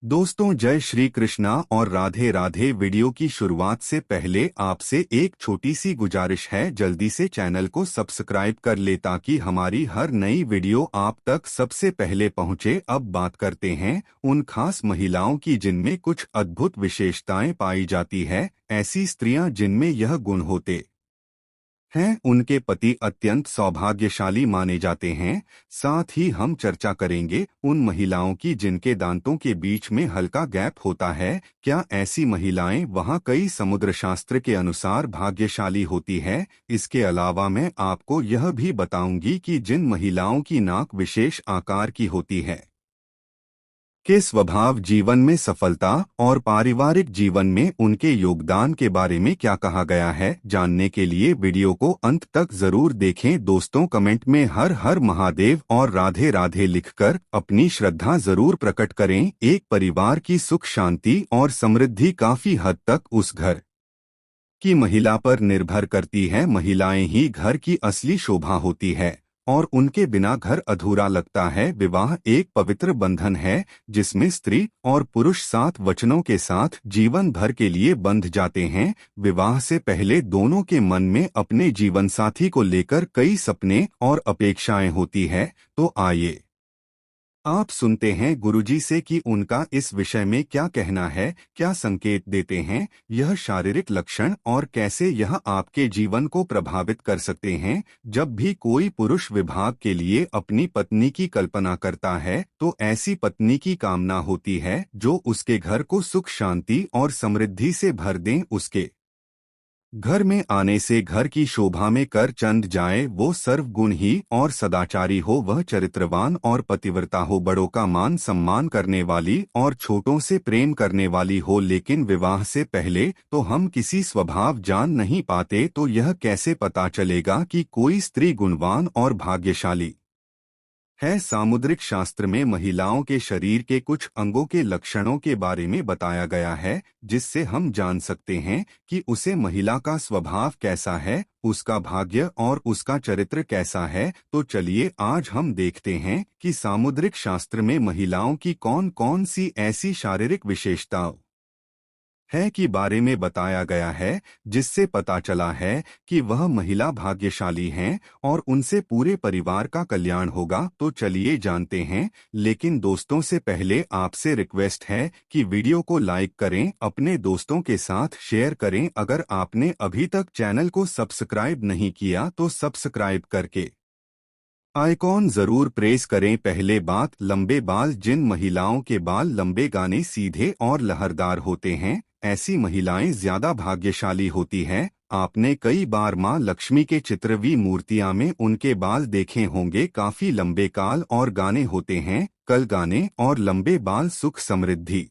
दोस्तों, जय श्री कृष्णा और राधे राधे। वीडियो की शुरुआत से पहले आपसे एक छोटी सी गुजारिश है, जल्दी से चैनल को सब्सक्राइब कर ले ताकि हमारी हर नई वीडियो आप तक सबसे पहले पहुंचे। अब बात करते हैं उन खास महिलाओं की जिनमें कुछ अद्भुत विशेषताएं पाई जाती है। ऐसी स्त्रियां जिनमें यह गुण होते हैं उनके पति अत्यंत सौभाग्यशाली माने जाते हैं। साथ ही हम चर्चा करेंगे उन महिलाओं की जिनके दांतों के बीच में हल्का गैप होता है। क्या ऐसी महिलाएं वहां कई समुद्र शास्त्र के अनुसार भाग्यशाली होती है? इसके अलावा मैं आपको यह भी बताऊंगी कि जिन महिलाओं की नाक विशेष आकार की होती है के स्वभाव जीवन में सफलता और पारिवारिक जीवन में उनके योगदान के बारे में क्या कहा गया है। जानने के लिए वीडियो को अंत तक जरूर देखें। दोस्तों, कमेंट में हर हर महादेव और राधे राधे लिखकर अपनी श्रद्धा जरूर प्रकट करें। एक परिवार की सुख शांति और समृद्धि काफी हद तक उस घर की महिला पर निर्भर करती है। महिलाएं ही घर की असली शोभा होती है और उनके बिना घर अधूरा लगता है। विवाह एक पवित्र बंधन है जिसमें स्त्री और पुरुष 7 वचनों के साथ जीवन भर के लिए बंध जाते हैं। विवाह से पहले दोनों के मन में अपने जीवन साथी को लेकर कई सपने और अपेक्षाएं होती है। तो आइए आप सुनते हैं गुरुजी से कि उनका इस विषय में क्या कहना है, क्या संकेत देते हैं यह शारीरिक लक्षण और कैसे यह आपके जीवन को प्रभावित कर सकते हैं। जब भी कोई पुरुष विवाह के लिए अपनी पत्नी की कल्पना करता है तो ऐसी पत्नी की कामना होती है जो उसके घर को सुख शांति और समृद्धि से भर दें। उसके घर में आने से घर की शोभा में कर चंद जाए। वो सर्वगुण ही और सदाचारी हो, वह चरित्रवान और पतिव्रता हो, बड़ों का मान सम्मान करने वाली और छोटों से प्रेम करने वाली हो। लेकिन विवाह से पहले तो हम किसी स्वभाव जान नहीं पाते, तो यह कैसे पता चलेगा कि कोई स्त्री गुणवान और भाग्यशाली है। सामुद्रिक शास्त्र में महिलाओं के शरीर के कुछ अंगों के लक्षणों के बारे में बताया गया है जिससे हम जान सकते हैं कि उसे महिला का स्वभाव कैसा है, उसका भाग्य और उसका चरित्र कैसा है। तो चलिए आज हम देखते हैं कि सामुद्रिक शास्त्र में महिलाओं की कौन कौन सी ऐसी शारीरिक विशेषताओं है के बारे में बताया गया है जिससे पता चला है कि वह महिला भाग्यशाली हैं और उनसे पूरे परिवार का कल्याण होगा। तो चलिए जानते हैं। लेकिन दोस्तों, से पहले आपसे रिक्वेस्ट है कि वीडियो को लाइक करें, अपने दोस्तों के साथ शेयर करें। अगर आपने अभी तक चैनल को सब्सक्राइब नहीं किया तो सब्सक्राइब करके आइकॉन जरूर प्रेस करें। पहले बात, लंबे बाल। जिन महिलाओं के बाल लंबे, गाने, सीधे और लहरदार होते हैं ऐसी महिलाएं ज्यादा भाग्यशाली होती हैं। आपने कई बार मां लक्ष्मी के चित्रवी मूर्तियां में उनके बाल देखे होंगे। काफी लंबे काल और गाने होते हैं। कल गाने और लंबे बाल सुख समृद्धि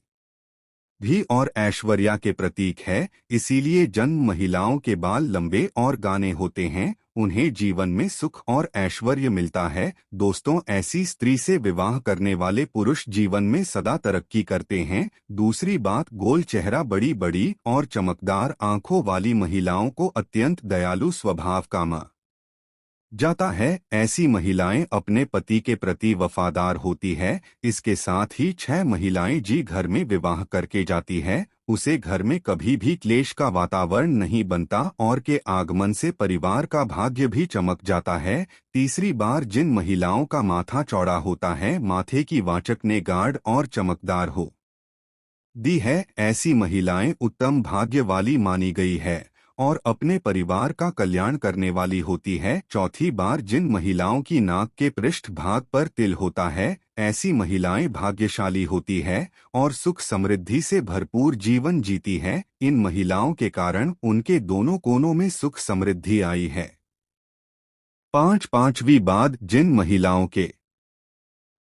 भी और ऐश्वर्या के प्रतीक है। इसीलिए जन्म महिलाओं के बाल लंबे और गाने होते हैं, उन्हें जीवन में सुख और ऐश्वर्य मिलता है। दोस्तों, ऐसी स्त्री से विवाह करने वाले पुरुष जीवन में सदा तरक्की करते हैं। दूसरी बात, गोल चेहरा, बड़ी बड़ी और चमकदार आंखों वाली महिलाओं को अत्यंत दयालु स्वभाव का माना जाता है। ऐसी महिलाएं अपने पति के प्रति वफादार होती है। इसके साथ ही 6 महिलाएं जी घर में विवाह करके जाती है उसे घर में कभी भी क्लेश का वातावरण नहीं बनता और के आगमन से परिवार का भाग्य भी चमक जाता है। तीसरी बार, जिन महिलाओं का माथा चौड़ा होता है, माथे की वाचक ने गाढ़ और चमकदार हो दी है, ऐसी महिलाएं उत्तम भाग्य वाली मानी गई है और अपने परिवार का कल्याण करने वाली होती है। चौथी बार, जिन महिलाओं की नाक के पृष्ठ भाग पर तिल होता है ऐसी महिलाएं भाग्यशाली होती है और सुख समृद्धि से भरपूर जीवन जीती है। इन महिलाओं के कारण उनके दोनों कोनों में सुख समृद्धि आई है। पांचवी बात, जिन महिलाओं के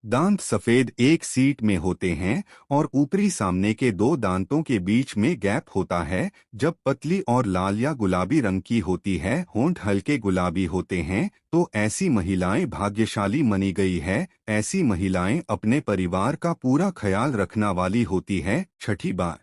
दांत सफेद एक सीट में होते हैं और ऊपरी सामने के 2 दांतों के बीच में गैप होता है। जब पतली और लाल या गुलाबी रंग की होती है, होंठ हल्के गुलाबी होते हैं, तो ऐसी महिलाएं भाग्यशाली मानी गई है। ऐसी महिलाएं अपने परिवार का पूरा ख्याल रखने वाली होती है। छठी बात,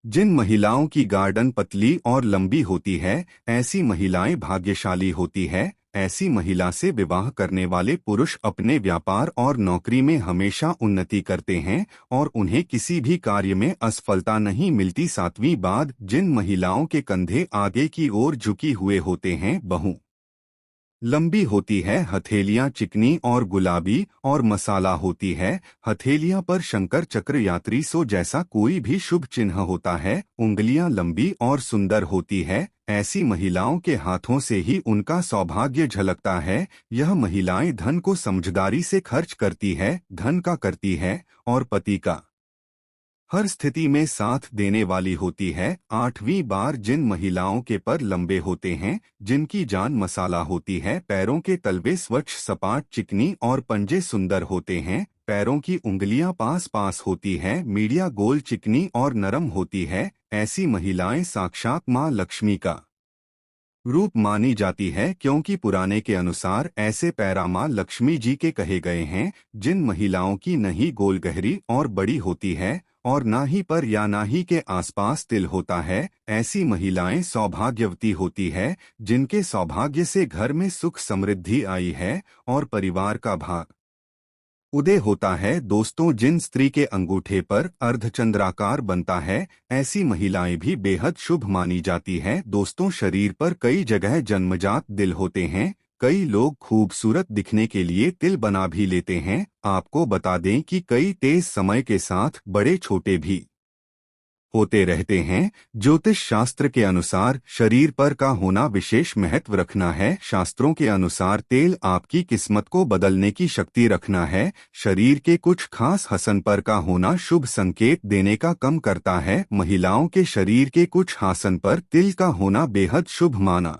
जिन महिलाओं की गर्दन पतली और लंबी होती है ऐसी महिलाएं भाग्यशाली होती है। ऐसी महिला से विवाह करने वाले पुरुष अपने व्यापार और नौकरी में हमेशा उन्नति करते हैं और उन्हें किसी भी कार्य में असफलता नहीं मिलती। 7वीं बात, जिन महिलाओं के कंधे आगे की ओर झुकी हुए होते हैं, बहू लंबी होती है, हथेलियां चिकनी और गुलाबी और मसाला होती है। हथेलियां पर शंकर चक्र यात्री सो जैसा कोई भी शुभ चिन्ह होता है। उंगलियां लंबी और सुंदर होती है। ऐसी महिलाओं के हाथों से ही उनका सौभाग्य झलकता है। यह महिलाएं धन को समझदारी से खर्च करती है, धन का करती है और पति का हर स्थिति में साथ देने वाली होती है। 8वीं बार, जिन महिलाओं के पर लंबे होते हैं, जिनकी जान मसाला होती है, पैरों के तलवे स्वच्छ सपाट चिकनी और पंजे सुंदर होते हैं। पैरों की उंगलियां पास पास होती है, मीडिया गोल चिकनी और नरम होती है। ऐसी महिलाएं साक्षात मां लक्ष्मी का रूप मानी जाती है, क्योंकि पुराने के अनुसार ऐसे पैरा मां लक्ष्मी जी के कहे गए हैं। जिन महिलाओं की नहीं गोल गहरी और बड़ी होती है और ना ही पर या ना ही के आसपास तिल होता है, ऐसी महिलाएं सौभाग्यवती होती है, जिनके सौभाग्य से घर में सुख समृद्धि आई है और परिवार का भाग उदय होता है। दोस्तों, जिन स्त्री के अंगूठे पर अर्धचंद्राकार बनता है, ऐसी महिलाएं भी बेहद शुभ मानी जाती है। दोस्तों, शरीर पर कई जगह जन्मजात दिल होते हैं। कई लोग खूबसूरत दिखने के लिए तिल बना भी लेते हैं। आपको बता दें कि कई तेज समय के साथ बड़े छोटे भी होते रहते हैं। ज्योतिष शास्त्र के अनुसार शरीर पर का होना विशेष महत्व रखना है। शास्त्रों के अनुसार तेल आपकी किस्मत को बदलने की शक्ति रखना है। शरीर के कुछ खास हसन पर का होना शुभ संकेत देने का कम करता है। महिलाओं के शरीर के कुछ हासन पर तिल का होना बेहद शुभ माना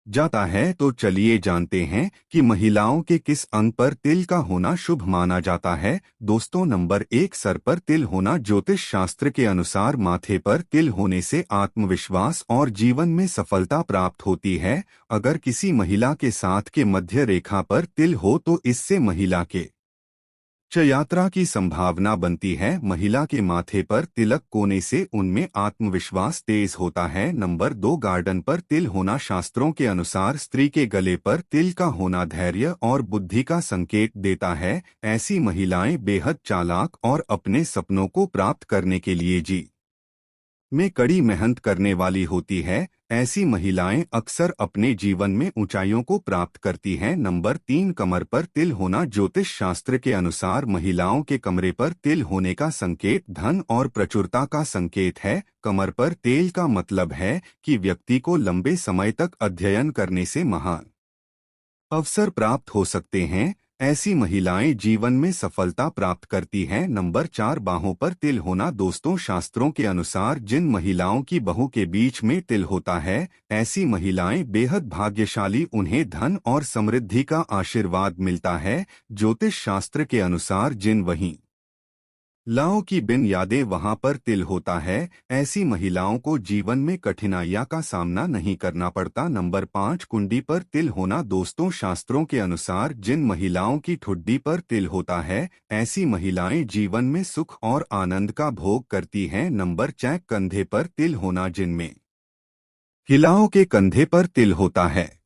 जाता है। तो चलिए जानते हैं कि महिलाओं के किस अंग पर तिल का होना शुभ माना जाता है। दोस्तों, नंबर 1, सर पर तिल होना। ज्योतिष शास्त्र के अनुसार माथे पर तिल होने से आत्मविश्वास और जीवन में सफलता प्राप्त होती है। अगर किसी महिला के साथ के मध्य रेखा पर तिल हो तो इससे महिला के यात्रा की संभावना बनती है। महिला के माथे पर तिलक होने से उनमें आत्मविश्वास तेज होता है। नंबर 2, गार्डन पर तिल होना। शास्त्रों के अनुसार स्त्री के गले पर तिल का होना धैर्य और बुद्धि का संकेत देता है। ऐसी महिलाएं बेहद चालाक और अपने सपनों को प्राप्त करने के लिए जी में कड़ी मेहनत करने वाली होती है। ऐसी महिलाएं अक्सर अपने जीवन में ऊंचाइयों को प्राप्त करती हैं। नंबर 3, कमर पर तिल होना। ज्योतिष शास्त्र के अनुसार महिलाओं के कमरे पर तिल होने का संकेत धन और प्रचुरता का संकेत है। कमर पर तेल का मतलब है कि व्यक्ति को लंबे समय तक अध्ययन करने से महान अवसर प्राप्त हो सकते हैं। ऐसी महिलाएं जीवन में सफलता प्राप्त करती हैं। नंबर 4, बाहों पर तिल होना। दोस्तों, शास्त्रों के अनुसार जिन महिलाओं की बाहों के बीच में तिल होता है, ऐसी महिलाएं बेहद भाग्यशाली, उन्हें धन और समृद्धि का आशीर्वाद मिलता है। ज्योतिष शास्त्र के अनुसार जिन वहीं लाओं की बिन यादें वहां पर तिल होता है, ऐसी महिलाओं को जीवन में कठिनाइयां का सामना नहीं करना पड़ता। नंबर 5, कुंडी पर तिल होना। दोस्तों, शास्त्रों के अनुसार जिन महिलाओं की ठुड्डी पर तिल होता है, ऐसी महिलाएं जीवन में सुख और आनंद का भोग करती हैं। नंबर 6, कंधे पर तिल होना। जिनमें महिलाओं के कंधे पर तिल होता है,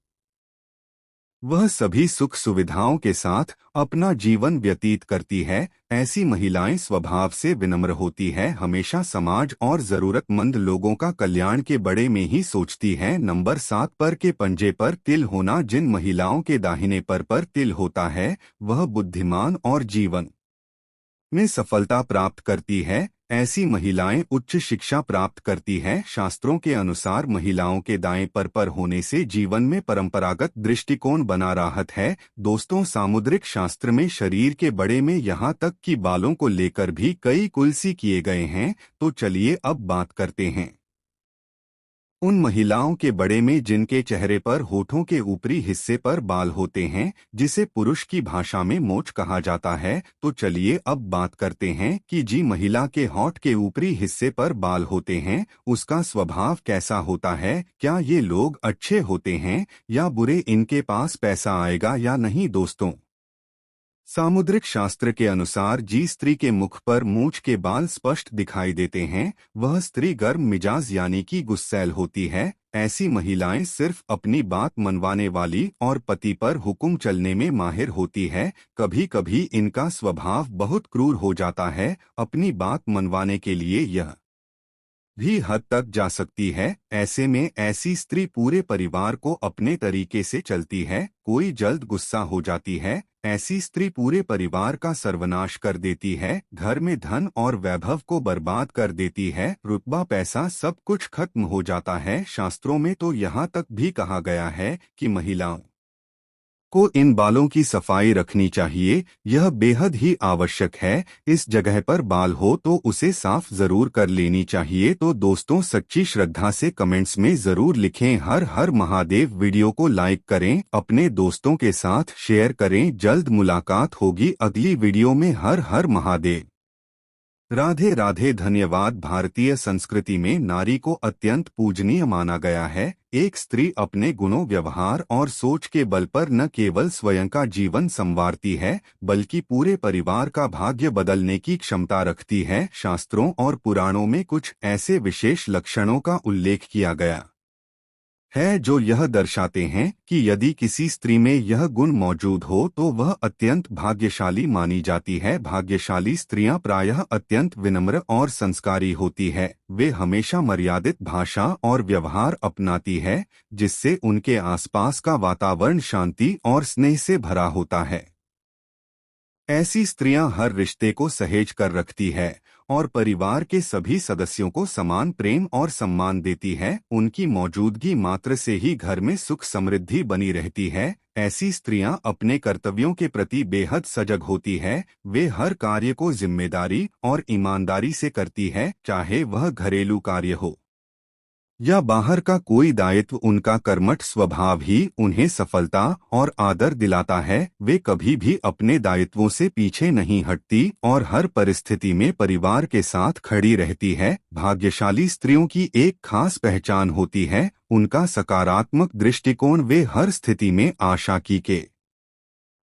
वह सभी सुख सुविधाओं के साथ अपना जीवन व्यतीत करती है। ऐसी महिलाएं स्वभाव से विनम्र होती है, हमेशा समाज और जरूरतमंद लोगों का कल्याण के बड़े में ही सोचती हैं। नंबर 7, पर के पंजे पर तिल होना। जिन महिलाओं के दाहिने पर तिल होता है, वह बुद्धिमान और जीवन में सफलता प्राप्त करती है। ऐसी महिलाएं उच्च शिक्षा प्राप्त करती हैं। शास्त्रों के अनुसार महिलाओं के दाएं पर होने से जीवन में परंपरागत दृष्टिकोण बना रहता है। दोस्तों, सामुद्रिक शास्त्र में शरीर के बड़े में यहाँ तक कि बालों को लेकर भी कई कुलसी किए गए हैं। तो चलिए अब बात करते हैं उन महिलाओं के बड़े में जिनके चेहरे पर होठों के ऊपरी हिस्से पर बाल होते हैं, जिसे पुरुष की भाषा में मोच कहा जाता है। तो चलिए अब बात करते हैं कि जी महिला के होठ के ऊपरी हिस्से पर बाल होते हैं, उसका स्वभाव कैसा होता है, क्या ये लोग अच्छे होते हैं या बुरे, इनके पास पैसा आएगा या नहीं। दोस्तों, सामुद्रिक शास्त्र के अनुसार जिस स्त्री के मुख पर मूंछ के बाल स्पष्ट दिखाई देते हैं वह स्त्री गर्म मिजाज यानी कि गुस्सैल होती है। ऐसी महिलाएं सिर्फ अपनी बात मनवाने वाली और पति पर हुक्म चलने में माहिर होती है। कभी कभी इनका स्वभाव बहुत क्रूर हो जाता है। अपनी बात मनवाने के लिए यह भी हद तक जा सकती है। ऐसे में ऐसी स्त्री पूरे परिवार को अपने तरीके से चलती है। कोई जल्द गुस्सा हो जाती है, ऐसी स्त्री पूरे परिवार का सर्वनाश कर देती है, घर में धन और वैभव को बर्बाद कर देती है, रुतबा पैसा सब कुछ खत्म हो जाता है। शास्त्रों में तो यहाँ तक भी कहा गया है कि महिलाओं को इन बालों की सफाई रखनी चाहिए। यह बेहद ही आवश्यक है। इस जगह पर बाल हो तो उसे साफ जरूर कर लेनी चाहिए। तो दोस्तों, सच्ची श्रद्धा से कमेंट्स में जरूर लिखें हर हर महादेव। वीडियो को लाइक करें, अपने दोस्तों के साथ शेयर करें। जल्द मुलाकात होगी अगली वीडियो में। हर हर महादेव। राधे राधे। धन्यवाद। भारतीय संस्कृति में नारी को अत्यंत पूजनीय माना गया है। एक स्त्री अपने गुणों, व्यवहार और सोच के बल पर न केवल स्वयं का जीवन संवारती है बल्कि पूरे परिवार का भाग्य बदलने की क्षमता रखती है। शास्त्रों और पुराणों में कुछ ऐसे विशेष लक्षणों का उल्लेख किया गया है जो यह दर्शाते हैं कि यदि किसी स्त्री में यह गुण मौजूद हो तो वह अत्यंत भाग्यशाली मानी जाती है। भाग्यशाली स्त्रियां प्रायः अत्यंत विनम्र और संस्कारी होती है। वे हमेशा मर्यादित भाषा और व्यवहार अपनाती है जिससे उनके आसपास का वातावरण शांति और स्नेह से भरा होता है। ऐसी स्त्रियां हर रिश्ते को सहेज कर रखती है और परिवार के सभी सदस्यों को समान प्रेम और सम्मान देती है। उनकी मौजूदगी मात्र से ही घर में सुख समृद्धि बनी रहती है। ऐसी स्त्रियां अपने कर्तव्यों के प्रति बेहद सजग होती है। वे हर कार्य को जिम्मेदारी और ईमानदारी से करती है, चाहे वह घरेलू कार्य हो या बाहर का कोई दायित्व। उनका कर्मठ स्वभाव ही उन्हें सफलता और आदर दिलाता है। वे कभी भी अपने दायित्वों से पीछे नहीं हटती और हर परिस्थिति में परिवार के साथ खड़ी रहती है। भाग्यशाली स्त्रियों की एक खास पहचान होती है उनका सकारात्मक दृष्टिकोण। वे हर स्थिति में आशा की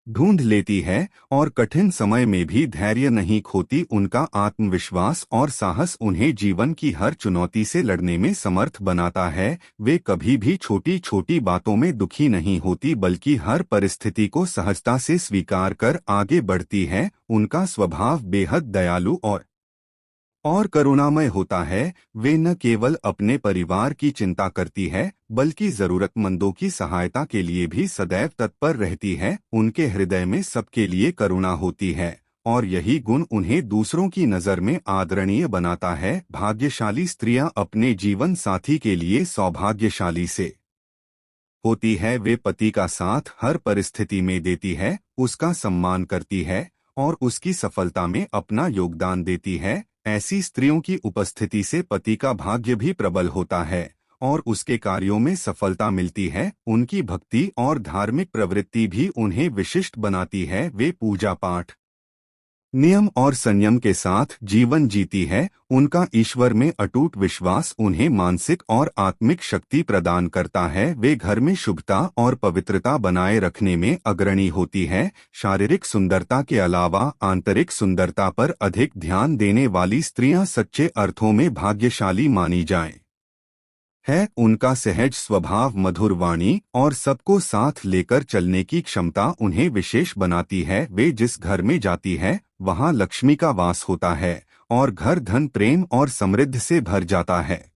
ढूंढ लेती है और कठिन समय में भी धैर्य नहीं खोती। उनका आत्मविश्वास और साहस उन्हें जीवन की हर चुनौती से लड़ने में समर्थ बनाता है। वे कभी भी छोटी छोटी बातों में दुखी नहीं होती बल्कि हर परिस्थिति को सहजता से स्वीकार कर आगे बढ़ती है। उनका स्वभाव बेहद दयालु और करुणामय होता है। वे न केवल अपने परिवार की चिंता करती है बल्कि जरूरतमंदों की सहायता के लिए भी सदैव तत्पर रहती है। उनके हृदय में सबके लिए करुणा होती है और यही गुण उन्हें दूसरों की नजर में आदरणीय बनाता है। भाग्यशाली स्त्रियां अपने जीवन साथी के लिए सौभाग्यशाली से होती है। वे पति का साथ हर परिस्थिति में देती है, उसका सम्मान करती है और उसकी सफलता में अपना योगदान देती है। ऐसी स्त्रियों की उपस्थिति से पति का भाग्य भी प्रबल होता है और उसके कार्यों में सफलता मिलती है। उनकी भक्ति और धार्मिक प्रवृत्ति भी उन्हें विशिष्ट बनाती है। वे पूजा पाठ, नियम और संयम के साथ जीवन जीती है। उनका ईश्वर में अटूट विश्वास उन्हें मानसिक और आत्मिक शक्ति प्रदान करता है। वे घर में शुभता और पवित्रता बनाए रखने में अग्रणी होती है। शारीरिक सुंदरता के अलावा आंतरिक सुंदरता पर अधिक ध्यान देने वाली स्त्रियां सच्चे अर्थों में भाग्यशाली मानी जाएं। उनका सहज स्वभाव, मधुर वाणी और सबको साथ लेकर चलने की क्षमता उन्हें विशेष बनाती है। वे जिस घर में जाती है वहां लक्ष्मी का वास होता है और घर धन, प्रेम और समृद्धि से भर जाता है।